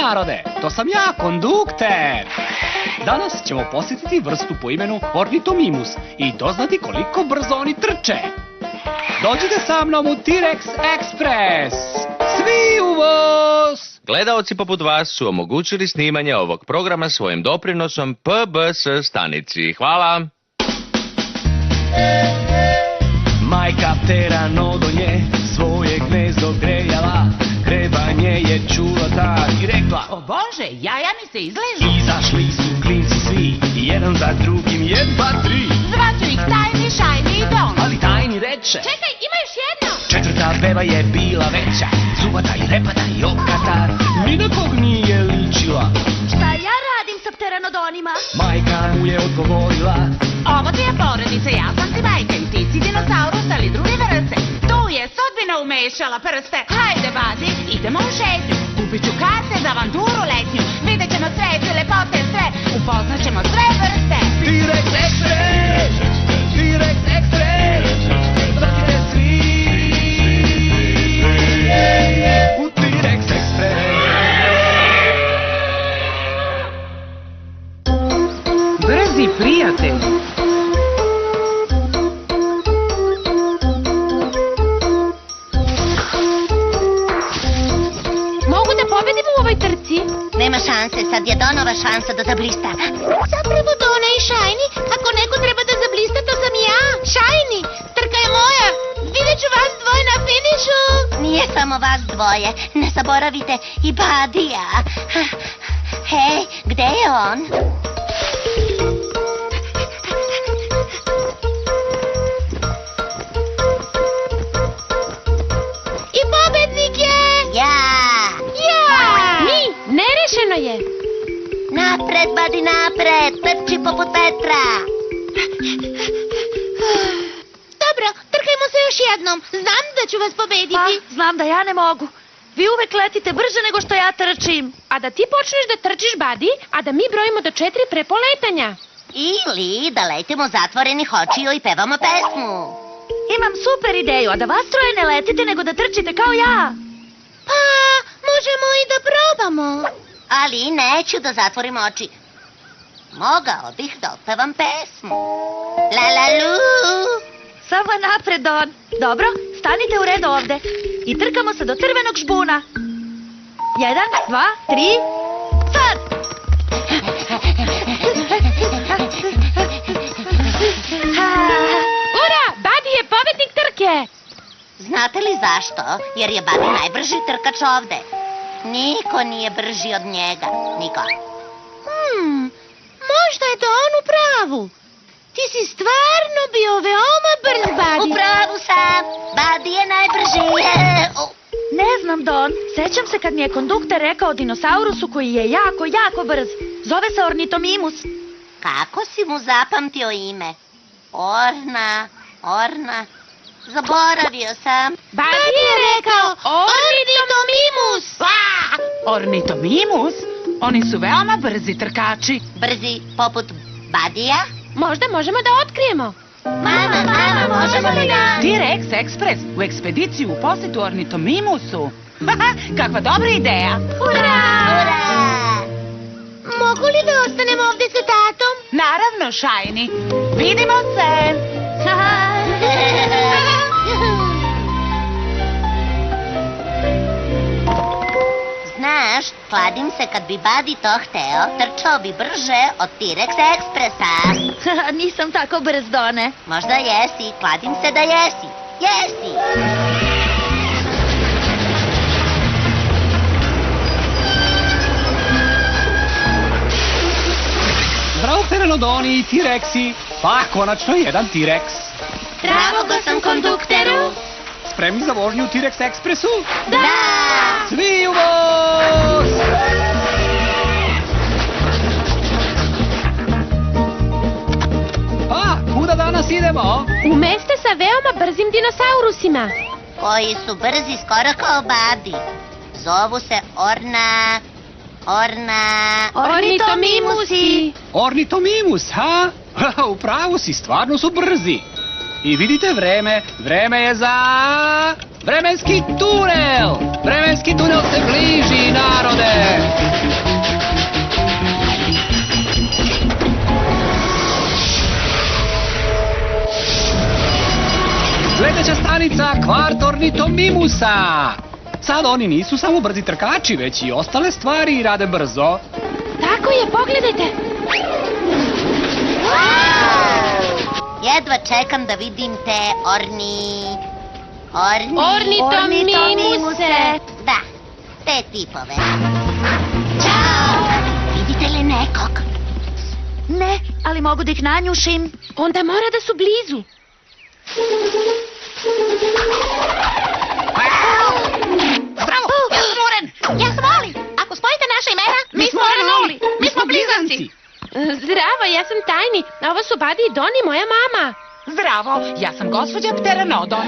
narode, to sam ja, kondukter. Danas ćemo posjetiti vrstu po imenu Ornitomimus i doznati koliko brzo oni trče. Dođite sa mnom u T-Rex Express. Svi u voz! Gledaoci poput vas su omogućili snimanje ovog programa svojim doprinosom PBS stanici. Hvala! Majka pteranodon je svoje gnezdo grejala, grebanje je čula tad i rekla: O Bože, jaja mi se izležu. Izašli su klinci svi, jedan za drugim, 1, 2, 3. Zvaću ih Tajni, Šajni i Don. Ali Tajni reče: Čekaj, ima još jedno. Četvrta beba je bila veća, zubata i repata i okata, ni na kog nije ličila. Šta ja radim sa pteranodonima? Majka mu je odgovorila: Ovo ti je porodica, ja sam ti majka i ti si dinosaurus, ali druge vrste. Tu je sudbina umešala prste. Hajde, Badi, idemo u šetnju. Kupit ću karte za avanturu letnju. Vidjet ćemo svet i lepote sve. Upoznat ćemo sve vrste. T-Rex Express! T-Rex Express! Vratite svi u T-Rex Express! Brzi prijatelj. Mogu da pobedim u ovoj trci? Nema šanse, sad je Donova šansa da zablista. Zapravo Dona i Šajni, ako neko treba da zablista, to sam ja. Šajni, trka je moja. Vidjet ću vas dvoje na finišu. Nije samo vas dvoje, ne zaboravite i Badija. Hej, gde je on? I pobednik je... Ja! Mi, nerešeno je. Napred, Badi, napred! Trči poput vetra! Dobro, trkajmo se još jednom. Znam da ću vas pobediti. Pa, znam da ja ne mogu. Vi uvek letite brže nego što ja trčim. A da ti počneš da trčiš, Badi, a da mi brojimo do 4 pre poletanja. Ili da letimo zatvorenih očiju i pevamo pesmu. Imam super ideju, a da vas troje ne letite nego da trčite kao ja. Pa, možemo i da probamo. Ali neću da zatvorim oči. Mogao bih da otpevam pesmu. La la lu. Samo napred, Don. Dobro, stanite u red ovde. I trkamo se do crvenog žbuna. 1, 2, 3, sad! Ura, Badi je pobednik trke. Znate li zašto? Jer je Badi najbrži trkač ovde. Niko nije brži od njega. Niko. Možda je to on u pravu. Ti si stvarno bio veoma brz, Badi. U pravu sam. Badi je najbrži. Ne znam, Don. Sećam se kad mi je kondukter rekao dinosaurusu koji je jako, jako brz. Zove se Ornitomimus. Kako si mu zapamtio ime? Orna. Zaboravio sam. Badi je rekao Ornitomimus. Ornitomimus? Oni su veoma brzi trkači. Brzi poput Badija? Možda možemo da otkrijemo. Mama, možemo li da... T-Rex Express u ekspediciju u posjetu Ornitomimusu. Kakva dobra ideja. Ura! Ura! Mogu li da ostanemo ovde sa tatom? Naravno, Šajni. Vidimo se. Znaš, kladim se kad bi Badi to hteo, trčao bi brže od T-Rex Expressa. Nisam tako brz, Done. Možda jesi, kladim se da jesi. Jesi! Zdravo pteranodoni i T-Rexi. Pa, konačno jedan T-Rex. Zdravo go sam kondukteru. Spremni za vožnju u T-Rex Expressu? Da! Svi u voz! Pa, kuda danas idemo? U meste sa veoma brzim dinosaurusima. Koji su brzi skoro kao Badi. Zovu se Ornitomimusi. Ornitomimus, ha? Upravo si, stvarno su brzi. I vidite vreme je za... Vremenski tunel! Vremenski tunel se bliži, narode! Dvojica kvart ornitomimusa. Sad oni nisu samo brzi trkači, već i ostale stvari rade brzo. Tako je, pogledajte. Jedva čekam da vidim te Ornitomimuse. Da, te tipove. Ćao! Vidite li nekog? Ne, ali mogu da ih nanjušim. Onda mora da su blizu. Zdravo, ja sam Uren. Ja sam Oli. Ako spojite naše imena, mi smo Orenoli. Mi smo blizanci. Zdravo, ja sam Tajni. A ovo su Buddy i Don i moja mama. Zdravo, ja sam gospođa Pteranodon.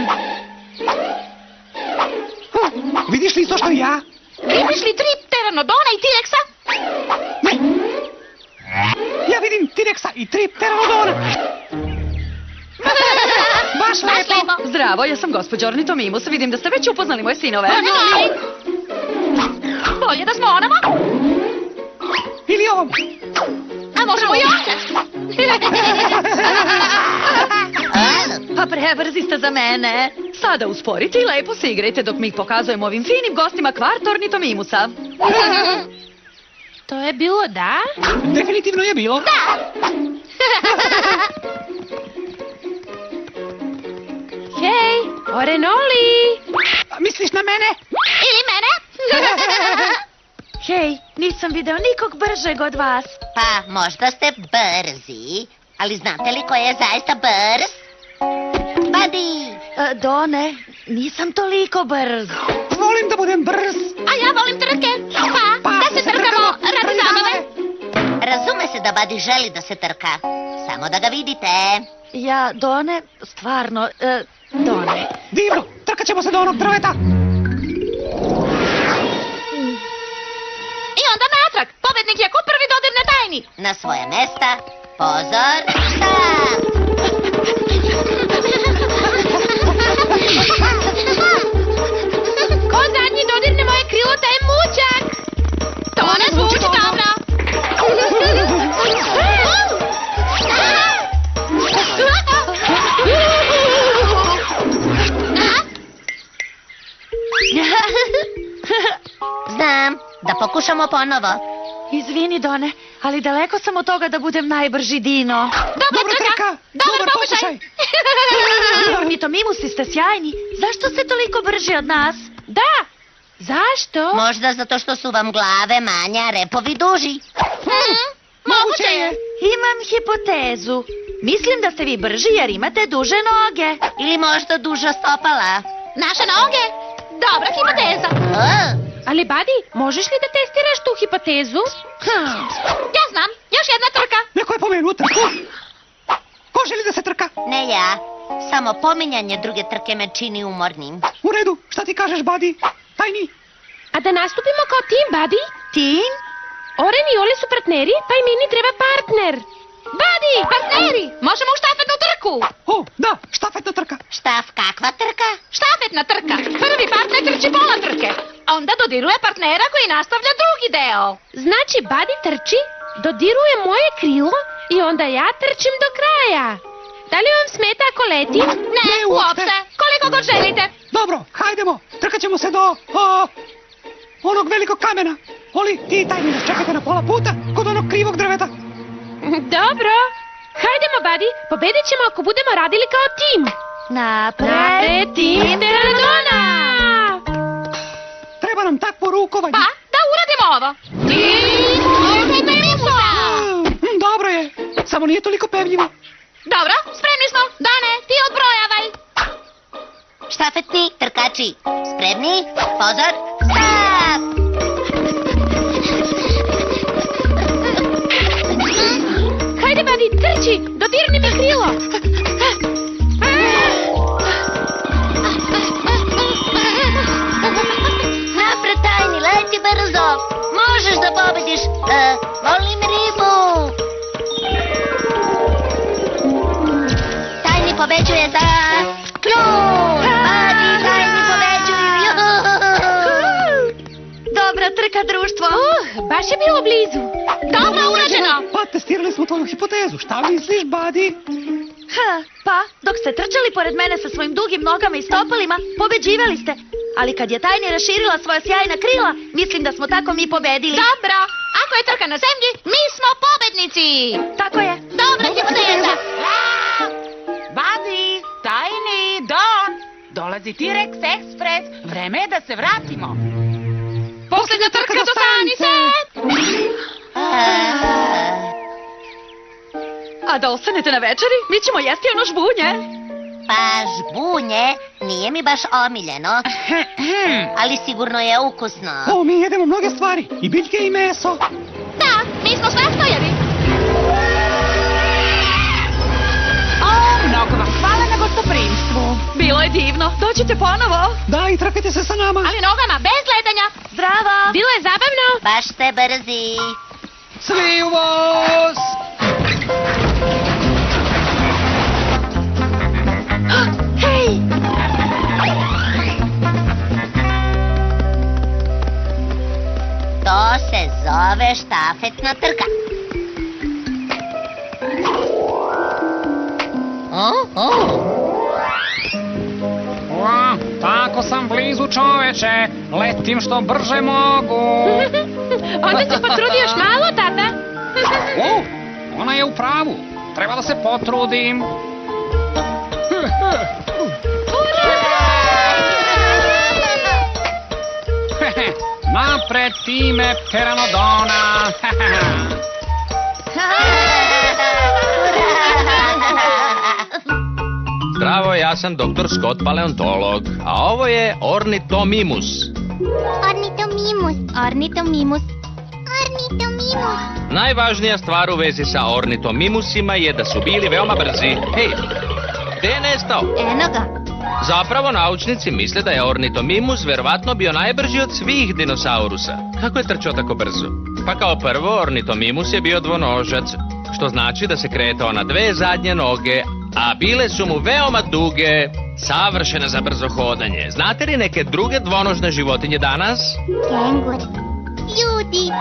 Vidiš li isto što i ja? Vidiš li 3 Pteranodona i T-Rexa? Ne. Ja vidim T-Rexa i 3 Pteranodona. Baš lepo. Zdravo, ja sam gospođa Ornitomimus. Vidim da ste već upoznali moje sinove. Bolje da smo onamo. Ili ovom. A možemo i ovdje. Pa prebrzi ste za mene. Sada usporite i lepo se igrajte dok mi ih pokazujemo ovim finim gostima kvart Ornitomimusa. To je bilo da? Definitivno je bilo. Hej, Orenoli. Misliš na mene? Ili mene? Hej, nisam video nikog bržeg od vas. Pa, možda ste brzi, ali znate li ko je zaista brz? Buddy! Done, nisam toliko brz. Volim da budem brz. A ja volim trke. Pa, da se trkamo radi zabave. Razume se da Buddy želi da se trka. Samo da ga vidite. Ja, Done, stvarno, Done. Divno, trkat ćemo se do onog drveta. I onda natrag. Pobednik je ko prvi dodir na Tajni. Na svoje mesta. Pozor, start! Ko zadnji dodirne moje krilo, taj je mućak. To ne zvuči dobro. Znam, da pokušamo ponovo. Izvini, Done, ali daleko sam od toga da budem najbrži dino. Dobra trka. Dobar pokušaj. Ornitomimusi ste sjajni. Zašto ste toliko brži od nas? Da. Zašto? Možda zato što su vam glave manje, a repovi duži. Moguće je. Imam hipotezu. Mislim da ste vi brži jer imate duže noge. Ili možda duža stopala. Naše noge? Dobra hipoteza. Ali, Buddy, možeš li da testiraš tu hipotezu? Ja znam, još jedna trka. Neko je pomenuo trku. Ko želi da se trka? Ne ja. Samo pominjanje druge trke me čini umornim. U redu, šta ti kažeš, Buddy? Tajni. A da nastupimo kao tim, Buddy? Tim? Oren i Oli su partneri, pa i meni treba partner. Buddy, partneri, možemo u štafetnu trku. O, da, štafetna trka. Štaf, kakva trka? Štafetna trka. Prvi partner trči pola trke. Onda dodiruje partnera koji nastavlja drugi deo. Znači, Buddy trči, dodiruje moje krilo i onda ja trčim do kraja. Da li vam smeta ako letim? Ne, uopšte. Koliko god želite. Dobro, hajdemo. Trkat ćemo se do onog velikog kamena. Oli, ti i Tajni nas čekate na pola puta kod onog krivog drveta. Dobro. Hajdemo, Buddy. Pobedit ćemo ako budemo radili kao tim. Napred, tim Pteranodona! Treba nam takvo rukovanje. Pa, da uradimo ovo. Tim Ornitomimusa! Dobro je, samo nije toliko pevljivo. Dobro, spremni smo. Dane, ti odbrojavaj. Štafetni trkači. Spremni? Pozor, start! Hajde, Buddy, trči. Dodirni mi krilo. Napred, Tajni, leti brzo. Možeš da pobediš. Volim ribu. Tajni pobeđuje za klub. Buddy, Tajni pobeđuju. Dobra trka, društvo. Baš je bilo blizu. Dobro urađeno. Pa testirali smo tvoju hipotezu. Šta misliš, Buddy? Pa, dok ste trčali pored mene sa svojim dugim nogama i stopalima, pobeđivali ste. Ali kad je Tajni raširila svoja sjajna krila, mislim da smo tako mi pobedili. Dobro, ako je trka na zemlji, mi smo pobednici. Tako je. Dobra hipoteza. Badi, Tajni, Don, dolazi T-Rex Express, vreme je da se vratimo. Posljednja trka do stanice. A da ostanete na večeri, mi ćemo jesti ono žbunje. Pa žbunje nije mi baš omiljeno, ali sigurno je ukusno. O, mi jedemo mnoge stvari, i biljke i meso. Da, mi smo svaštajevi. O, mnogo vam hvala na gostoprimstvu. Bilo je divno. Dođite ponovo. Da, i trkajte se sa nama. Ali nogama, bez ledanja. Zdravo. Bilo je zabavno. Baš ste brzi. Svi u voz! Hej! To se zove štafetna trka. Tako sam blizu, čoveče. Letim što brže mogu. Onda se potrudi još malo, tata. O, ona je u pravu. Treba da se potrudim. Napred time Pteranodona. Zdravo, ja sam dr. Scott, paleontolog, a ovo je Ornithomimus. Ornithomimus, ornithomimus, ornithomimus. Najvažnija stvar u vezi sa ornitomimusima je da su bili veoma brzi. Hej, gde je nestao? Eno ga. Zapravo naučnici misle da je Ornithomimus verovatno bio najbrži od svih dinosaurusa. Kako je trčao tako brzo? Pa kao prvo, Ornithomimus je bio dvonožac, što znači da se kretao na dve zadnje noge, a bile su mu veoma duge, savršene za brzo hodanje. Znate li neke druge dvonožne životinje danas? Kengur. Ljudi.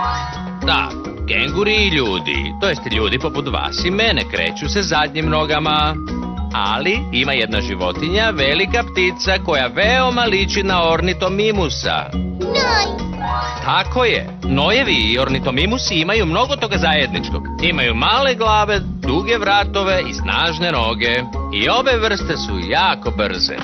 Da, kenguri i ljudi, to jest ljudi poput vas i mene, kreću se zadnjim nogama. Ali ima jedna životinja, velika ptica koja veoma liči na Ornithomimusa. Noj. Tako je, nojevi i ornitomimusi imaju mnogo toga zajedničkog. Imaju male glave, duge vratove i snažne noge. I obe vrste su jako brze.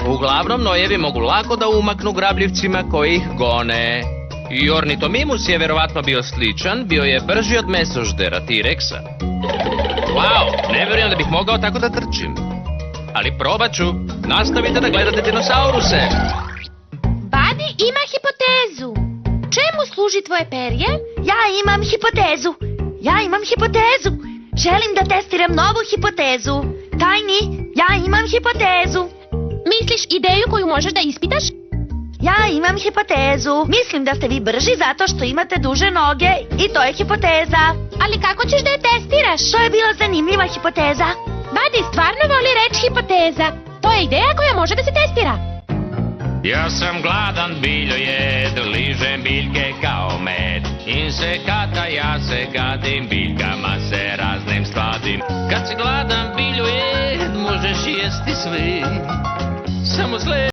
Uglavnom, nojevi mogu lako da umaknu grabljivcima koji ih gone. I Ornithomimus je verovatno bio sličan, bio je brži od mesoždera T-Rexa. Wow, ne vjerujem da bih mogao tako da trčim. Ali probat ću. Nastavite da gledate dinosauruse. Badi ima hipotezu. Čemu služi tvoje perje? Ja imam hipotezu. Želim da testiram novu hipotezu. Tajni, ja imam hipotezu. Misliš ideju koju možeš da ispitaš? Ja imam hipotezu. Mislim da ste vi brži zato što imate duže noge i to je hipoteza. Ali kako ćeš da je testiraš? To je bila zanimljiva hipoteza. Badi stvarno voli reč hipoteza. To je ideja koja može da se testira. Ja sam gladan biljojed, ližem biljke kao med. Insekata ja se gadim, biljkama se raznim skladim. Kad si gladan biljojed, možeš jesti sve. Samo